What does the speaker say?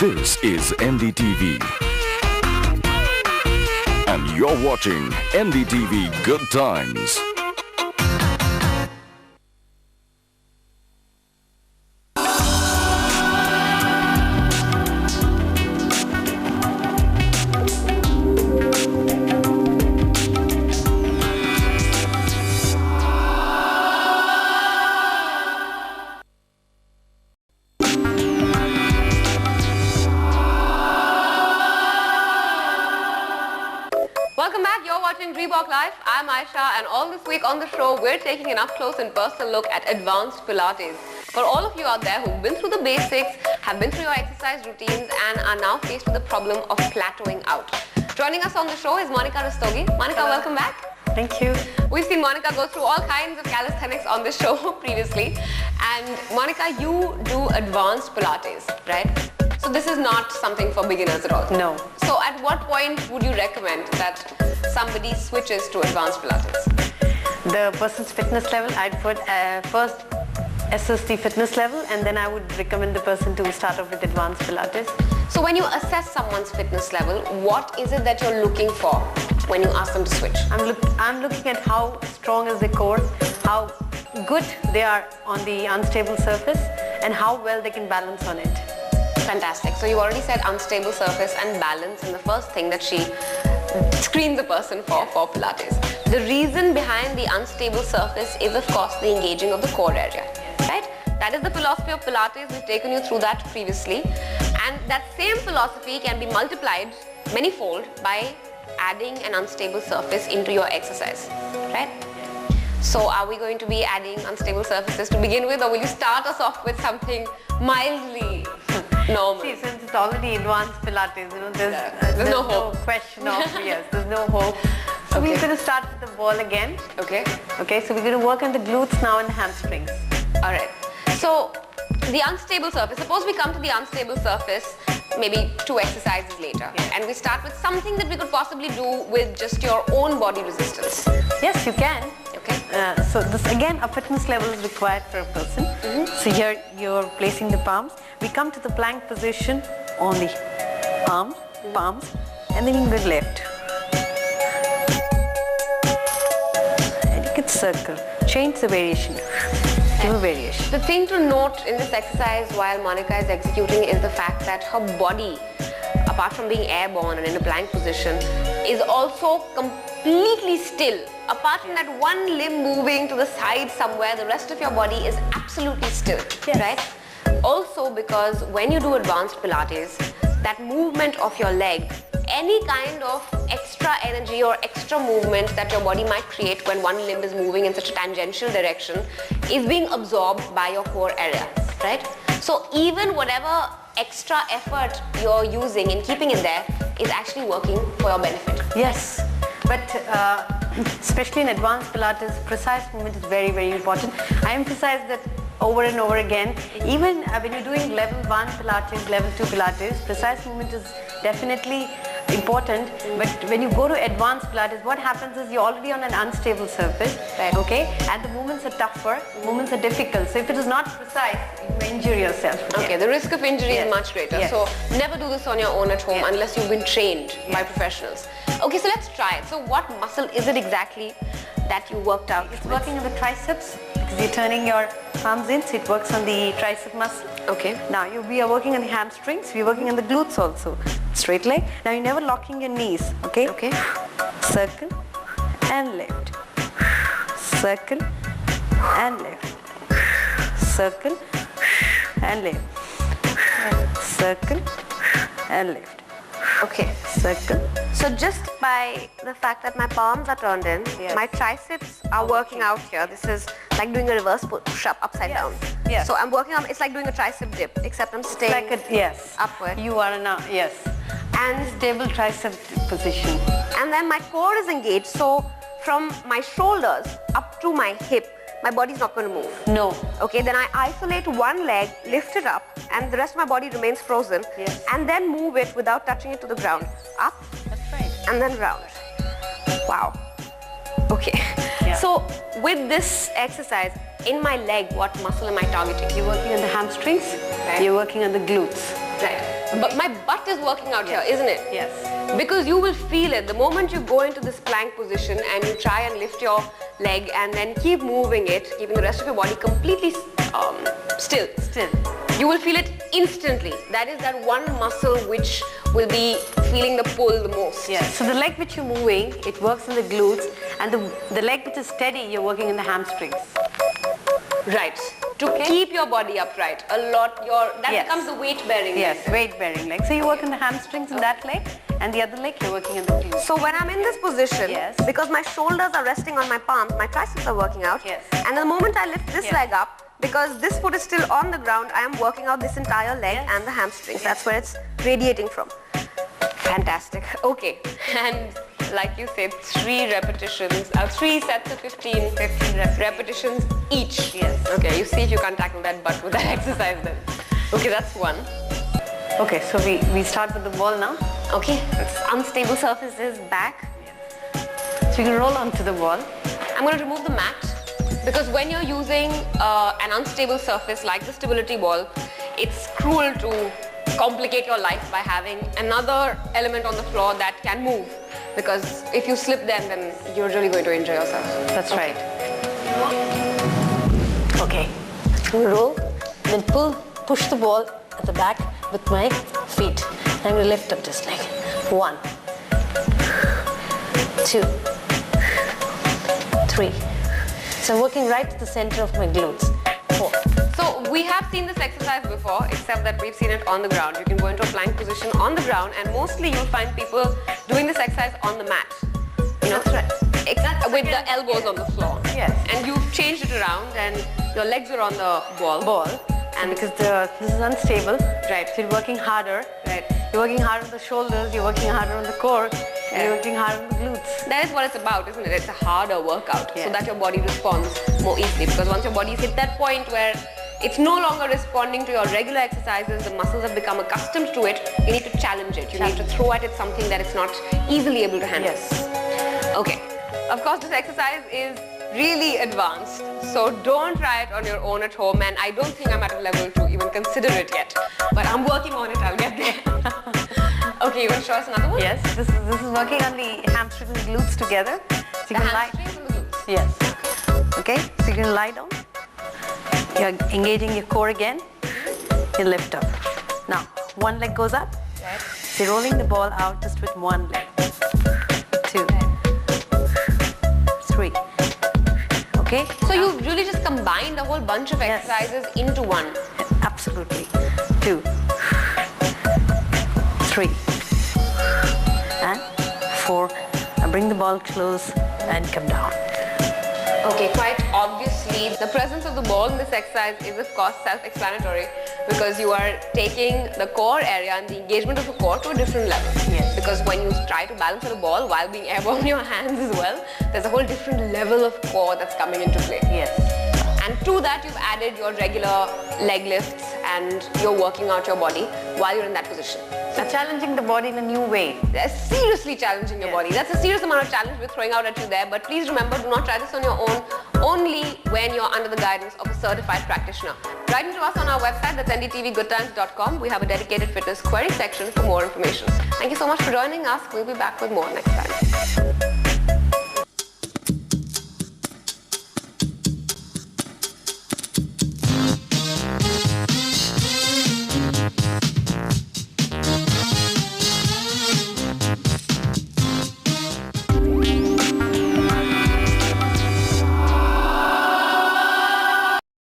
This is Ndtv. And you're watching Ndtv Good Times. Welcome back, you're watching Reebok Live. I'm Aisha, and all this week on the show we're taking an up-close and personal look at advanced Pilates. For all of you out there who've been through the basics, have been through your exercise routines and are now faced with the problem of plateauing out. Joining us on the show is Monica. Monica, welcome back. Thank you. We've seen Monica go through all kinds of calisthenics on this show previously. And Monica, you do advanced Pilates, right? So this is not something for beginners at all? No. So at what point would you recommend that somebody switches to advanced Pilates? The person's fitness level, I'd put first assess the fitness level, and then I would recommend the person to start off with advanced Pilates. So when you assess someone's fitness level, what is it that you're looking for when you ask them to switch? I'm looking at how strong is the core, how good they are on the unstable surface, and how well they can balance on it. Fantastic. So you already said unstable surface and balance, and the first thing that she screens a person for Pilates. The reason behind the unstable surface is, of course, the engaging of the core area, right? That is the philosophy of Pilates. We've taken you through that previously, and that same philosophy can be multiplied manyfold by adding an unstable surface into your exercise, right? So are we going to be adding unstable surfaces to begin with, or will you start us off with something mildly normal? See, since it's already advanced Pilates, you know, there's no no hope. question of, yes, there's no hope. So we're going to start with the ball again. Okay. Okay, so we're going to work on the glutes now and the hamstrings. Alright. So the unstable surface, suppose we come to the unstable surface maybe 2 exercises later, and we start with something that we could possibly do with just your own body resistance. Yes, you can. Okay. So this again, a fitness level is required for a person. So here you're placing the palms. We come to the plank position on the palms, and then you can go left. And you can circle, change the variation, give a variation. The thing to note in this exercise while Monica is executing is the fact that her body, apart from being airborne and in a plank position, is also completely still. Apart from that one limb moving to the side somewhere, the rest of your body is absolutely still, right? Also, because when you do advanced Pilates, that movement of your leg, any kind of extra energy or extra movement that your body might create when one limb is moving in such a tangential direction is being absorbed by your core area, right? So even whatever extra effort you're using in keeping it there is actually working for your benefit. Yes, but especially in advanced Pilates, precise movement is very, very important. I emphasize that over and over again. Even when you're doing level 1 Pilates, level 2 Pilates, precise movement is definitely important. But when you go to advanced Pilates, what happens is you're already on an unstable surface, okay? And the movements are tougher, movements are difficult. So if it is not precise, you may injure yourself. Okay, the risk of injury is much greater. Yes. So never do this on your own at home unless you've been trained by professionals. Okay, so let's try it. So what muscle is it exactly that you worked out? It's working on the triceps because you're turning your palms in, so it works on the tricep muscle. Okay. Now we are working on the hamstrings, we're working on the glutes also. Straight leg. Now you're never locking your knees, okay? Okay. Circle and left. Circle and left. Circle and left. Circle and left. Okay. Circle. So just by the fact that my palms are turned in, my triceps are working out here. This is like doing a reverse push-up upside down. Yes. So I'm working on, it's like doing a tricep dip, except I'm staying Like a, upward. You are in a, And stable tricep position. And then my core is engaged, so from my shoulders up to my hip, my body's not going to move. No. Okay, then I isolate one leg, lift it up, and the rest of my body remains frozen. Yes. And then move it without touching it to the ground. Up. That's right. And then round. Wow. Okay. Yeah. So with this exercise, in my leg, what muscle am I targeting? You're working on the hamstrings, you're working on the glutes. Right. But my butt is working out here, isn't it? Yes. Because you will feel it the moment you go into this plank position and you try and lift your leg and then keep moving it, keeping the rest of your body completely still. You will feel it instantly. That is that one muscle which will be feeling the pull the most. Yes. So the leg which you're moving, it works in the glutes, and the leg which is steady, you're working in the hamstrings. Right. To keep your body upright. That becomes the weight bearing. Yes, weight bearing leg. So you work in the hamstrings in that leg, and the other leg you're working in the glutes. So when I'm in this position, because my shoulders are resting on my palms, my triceps are working out. Yes. And the moment I lift this leg up, because this foot is still on the ground, I am working out this entire leg and the hamstrings. That's where it's radiating from. Fantastic. Okay. And like you said, 3 repetitions, 3 sets of 15 repetitions each. Yes. Okay, you see if you can't tackle that butt with that exercise then. Okay, that's one. Okay, so we start with the ball now. Okay, it's unstable surface is back. So you can roll onto the ball. I'm going to remove the mat because when you're using an unstable surface like the stability ball, it's cruel to complicate your life by having another element on the floor that can move. Because if you slip then you're really going to injure yourself. That's right. Okay. Roll, then push the ball at the back with my feet. I'm going to lift up this leg. 1, 2, 3. So I'm working right to the center of my glutes. 4. So we have seen this exercise before, except that we've seen it on the ground. You can go into a plank position on the ground, and mostly you'll find people doing this exercise on the mat. You know, that's right. With the elbows on the floor. Yes. And you've changed it around, and your legs are on the ball. And because this is unstable, right? So you're working harder. Right. You're working harder on the shoulders. You're working harder on the core. And you're working harder on the glutes. That is what it's about, isn't it? It's a harder workout, so that your body responds more easily. Because once your body's hit that point where it's no longer responding to your regular exercises, the muscles have become accustomed to it, you need to challenge it. You need to throw at it something that it's not easily able to handle. Yes. Okay. Of course, this exercise is really advanced, so don't try it on your own at home, and I don't think I'm at a level to even consider it yet. But I'm working on it, I'll get there. Okay, you want to show us another one? Yes, this is working on the hamstrings and glutes together. So you The can hamstrings and the glutes. Yes. Okay, so you can lie down. You're engaging your core again. You lift up. Now, one leg goes up. Right. So you're rolling the ball out just with one leg. 2, 3. Okay? So you really just combined a whole bunch of exercises into one. Absolutely. 2, 3, and 4. Now bring the ball close and come down. Okay, quite obviously, the presence of the ball in this exercise is of course self-explanatory because you are taking the core area and the engagement of the core to a different level. Yes. Because when you try to balance on a ball while being airborne in your hands as well, there's a whole different level of core that's coming into play. Yes. And to that you've added your regular leg lifts and you're working out your body while you're in that position. So challenging the body in a new way. They're seriously challenging your body. That's a serious amount of challenge we're throwing out at you there. But please remember, do not try this on your own, only when you're under the guidance of a certified practitioner. Write into us on our website, that's ndtvgoodtimes.com. We have a dedicated fitness query section for more information. Thank you so much for joining us. We'll be back with more next time.